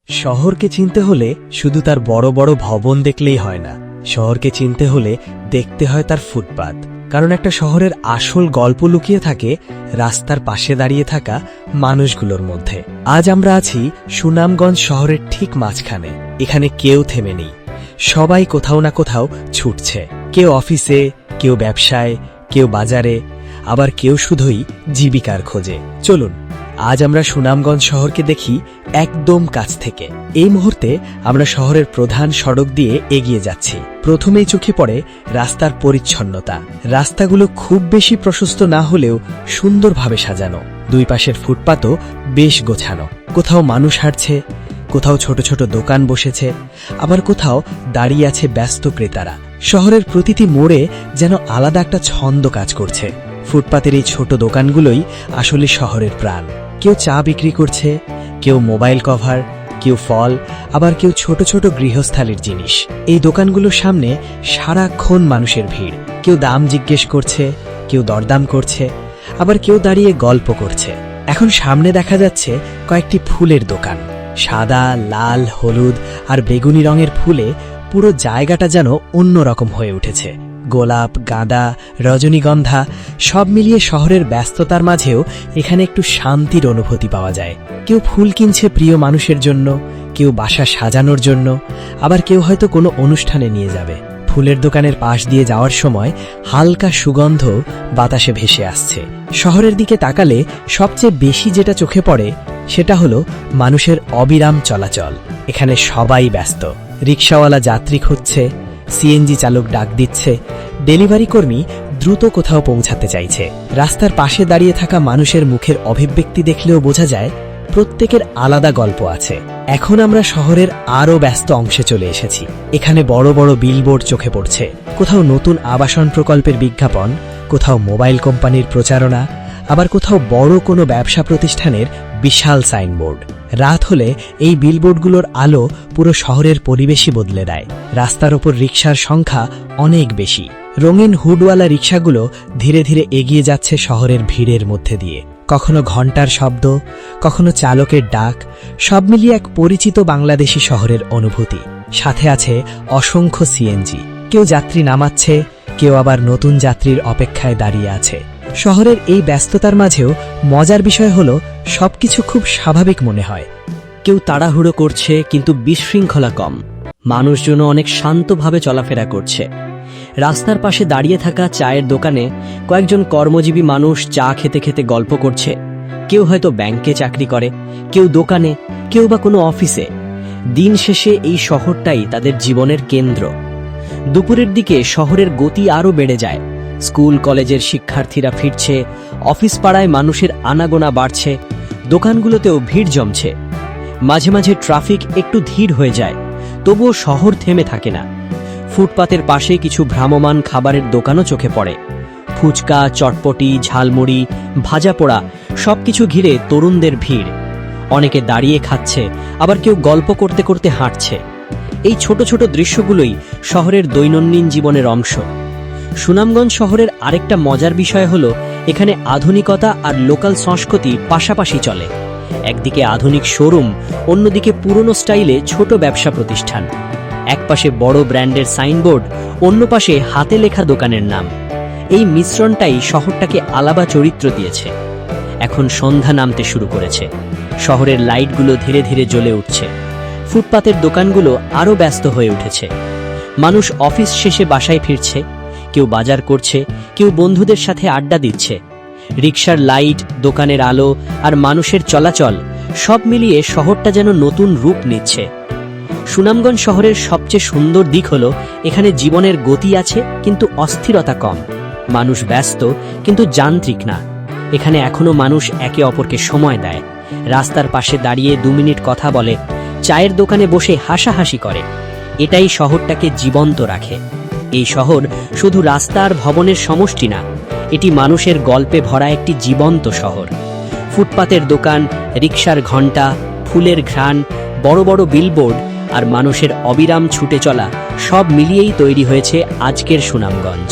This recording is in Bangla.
শহরকে চিনতে হলে শুধু তার বড় বড় ভবন দেখলেই হয় না। শহরকে চিনতে হলে দেখতে হয় তার ফুটপাত। কারণ একটা শহরের আসল গল্প লুকিয়ে থাকে রাস্তার পাশে দাঁড়িয়ে থাকা মানুষগুলোর মধ্যে। আজ আমরা আছি সুনামগঞ্জ শহরের ঠিক মাঝখানে। এখানে কেউ থেমে নেই, সবাই কোথাও না কোথাও ছুটছে। কেউ অফিসে, কেউ ব্যবসায়, কেউ বাজারে, আবার কেউ শুধুই জীবিকার খোঁজে। চলুন আজ আমরা সুনামগঞ্জ শহরকে দেখি একদম কাছ থেকে। এই মুহূর্তে আমরা শহরের প্রধান সড়ক দিয়ে এগিয়ে যাচ্ছি। প্রথমেই চোখে পড়ে রাস্তার পরিচ্ছন্নতা। রাস্তাগুলো খুব বেশি প্রশস্ত না হলেও সুন্দরভাবে সাজানো। দুই পাশের ফুটপাতও বেশ গোছানো। কোথাও মানুষ হাঁটছে, কোথাও ছোট ছোট দোকান বসেছে, আবার কোথাও দাঁড়িয়ে আছে ব্যস্ত ক্রেতারা। শহরের প্রতিটি মোড়ে যেন আলাদা একটা ছন্দ কাজ করছে। ফুটপাতের এই ছোট দোকানগুলোই আসলে শহরের প্রাণ। কেউ চা বিক্রি করছে, কেউ মোবাইল কভার, কেউ ফল, আবার কেউ ছোট ছোট গৃহস্থালির জিনিস। এই দোকানগুলোর সামনে সারাক্ষণ মানুষের ভিড়। কেউ দাম জিজ্ঞেস করছে, কেউ দরদাম করছে, আবার কেউ দাঁড়িয়ে গল্প করছে। এখন সামনে দেখা যাচ্ছে কয়েকটি ফুলের দোকান। সাদা, লাল, হলুদ আর বেগুনি রঙের ফুলে পুরো জায়গাটা যেন অন্যরকম হয়ে উঠেছে। গোলাপ, গাঁদা, রজনীগন্ধা সব মিলিয়ে শহরের ব্যস্ততার মাঝেও এখানে একটু শান্তির অনুভূতি পাওয়া যায়। কেউ ফুল কিনছে প্রিয় মানুষের জন্য, কেউ বাসা সাজানোর জন্য, আবার কেউ হয়তো কোনো অনুষ্ঠানে নিয়ে যাবে। ফুলের দোকানের পাশ দিয়ে যাওয়ার সময় হালকা সুগন্ধ বাতাসে ভেসে আসছে। শহরের দিকে তাকালে সবচেয়ে বেশি যেটা চোখে পড়ে সেটা হলো মানুষের অবিরাম চলাচল। এখানে সবাই ব্যস্ত। রিকশাওয়ালা যাত্রী খুঁজছে, সিএনজি চালক ডাক দিচ্ছে, ডেলিভারি কর্মী দ্রুত কোথাও পৌঁছাতে চাইছে। রাস্তার পাশে দাঁড়িয়ে থাকা মানুষের মুখের অভিব্যক্তি দেখলেও বোঝা যায় প্রত্যেকের আলাদা গল্প আছে। এখন আমরা শহরের আরও ব্যস্ত অংশে চলে এসেছি। এখানে বড় বড় বিলবোর্ড চোখে পড়ছে। কোথাও নতুন আবাসন প্রকল্পের বিজ্ঞাপন, কোথাও মোবাইল কোম্পানির প্রচারণা, আবার কোথাও বড় কোনো ব্যবসা প্রতিষ্ঠানের বিশাল সাইনবোর্ড। রাত হলে এই বিলবোর্ডগুলোর আলো পুরো শহরের পরিবেশই বদলে দেয়। রাস্তার ওপর রিকশার সংখ্যা অনেক বেশি। রঙিন হুডওয়ালা রিকশাগুলো ধীরে ধীরে এগিয়ে যাচ্ছে শহরের ভিড়ের মধ্যে দিয়ে। কখনো ঘণ্টার শব্দ, কখনো চালকের ডাক, সব মিলিয়ে এক পরিচিত বাংলাদেশি শহরের অনুভূতি। সাথে আছে অসংখ্য সিএনজি। কেউ যাত্রী নামাচ্ছে, কেউ আবার নতুন যাত্রীর অপেক্ষায় দাঁড়িয়ে আছে। শহরের এই ব্যস্ততার মাঝেও মজার বিষয় হলো সবকিছু খুব স্বাভাবিক মনে হয়। কেউ তাড়াহুড়ো করছে কিন্তু বিশৃঙ্খলা কম। মানুষজন অনেক শান্তভাবে চলাফেরা করছে। রাস্তার পাশে দাঁড়িয়ে থাকা চায়ের দোকানে কয়েকজন কর্মজীবী মানুষ চা খেতে খেতে গল্প করছে। কেউ হয়তো ব্যাংকে চাকরি করে, কেউ দোকানে, কেউ বা কোনো অফিসে। দিন শেষে এই শহরটাই তাদের জীবনের কেন্দ্র। দুপুরের দিকে শহরের গতি আরও বেড়ে যায়। স্কুল কলেজের শিক্ষার্থীরা ফিরছে, অফিস পাড়ায় মানুষের আনাগোনা বাড়ছে, দোকানগুলোতেও ভিড় জমছে। মাঝে মাঝে ট্রাফিক একটু ধীর হয়ে যায়, তবুও শহর থেমে থাকে না। ফুটপাতের পাশে কিছু ভ্রাম্যমাণ খাবারের দোকানও চোখে পড়ে। ফুচকা, চটপটি, ঝালমুড়ি, ভাজাপোড়া সবকিছু ঘিরে তরুণদের ভিড়। অনেকে দাঁড়িয়ে খাচ্ছে, আবার কেউ গল্প করতে করতে হাঁটছে। এই ছোট ছোট দৃশ্যগুলোই শহরের দৈনন্দিন জীবনের অংশ। সুনামগঞ্জ শহরের আরেকটা মজার বিষয় হলো এখানে আধুনিকতা আর লোকাল সংস্কৃতি পাশাপাশি চলে। একদিকে আধুনিক শোরুম, অন্যদিকে পুরনো স্টাইলে ছোট ব্যবসা প্রতিষ্ঠান। একপাশে বড় ব্র্যান্ডের সাইনবোর্ড, অন্য পাশে হাতে লেখা দোকানের নাম। এই মিশ্রণটাই শহরটাকে আলাদা চরিত্র দিয়েছে। এখন সন্ধ্যা নামতে শুরু করেছে। শহরের লাইটগুলো ধীরে ধীরে জ্বলে উঠছে। ফুটপাতের দোকানগুলো আরও ব্যস্ত হয়ে উঠেছে। মানুষ অফিস শেষে বাসায় ফিরছে, কেউ বাজার করছে, কেউ বন্ধুদের সাথে আড্ডা দিচ্ছে। রিকশার লাইট, দোকানের আলো আর মানুষের চলাচল সব মিলিয়ে শহরটা যেন নতুন রূপ নিচ্ছে। সুনামগঞ্জ শহরের সবচেয়ে সুন্দর দিক হলো এখানে জীবনের গতি আছে কিন্তু অস্থিরতা কম। মানুষ ব্যস্ত কিন্তু যান্ত্রিক না। এখানে এখনো মানুষ একে অপরকে সময় দেয়। রাস্তার পাশে দাঁড়িয়ে 2 মিনিট কথা বলে, চায়ের দোকানে বসে হাসাহাসি করে। এটাই শহরটাকে জীবন্ত রাখে। এই শহর শুধু রাস্তা আর ভবনের সমষ্টি না, এটি মানুষের গল্পে ভরা একটি জীবন্ত শহর। ফুটপাতের দোকান, রিকশার ঘণ্টা, ফুলের ঘ্রাণ, বড় বড় বিলবোর্ড আর মানুষের অবিরাম ছুটে চলা সব মিলিয়েই তৈরি হয়েছে আজকের সুনামগঞ্জ।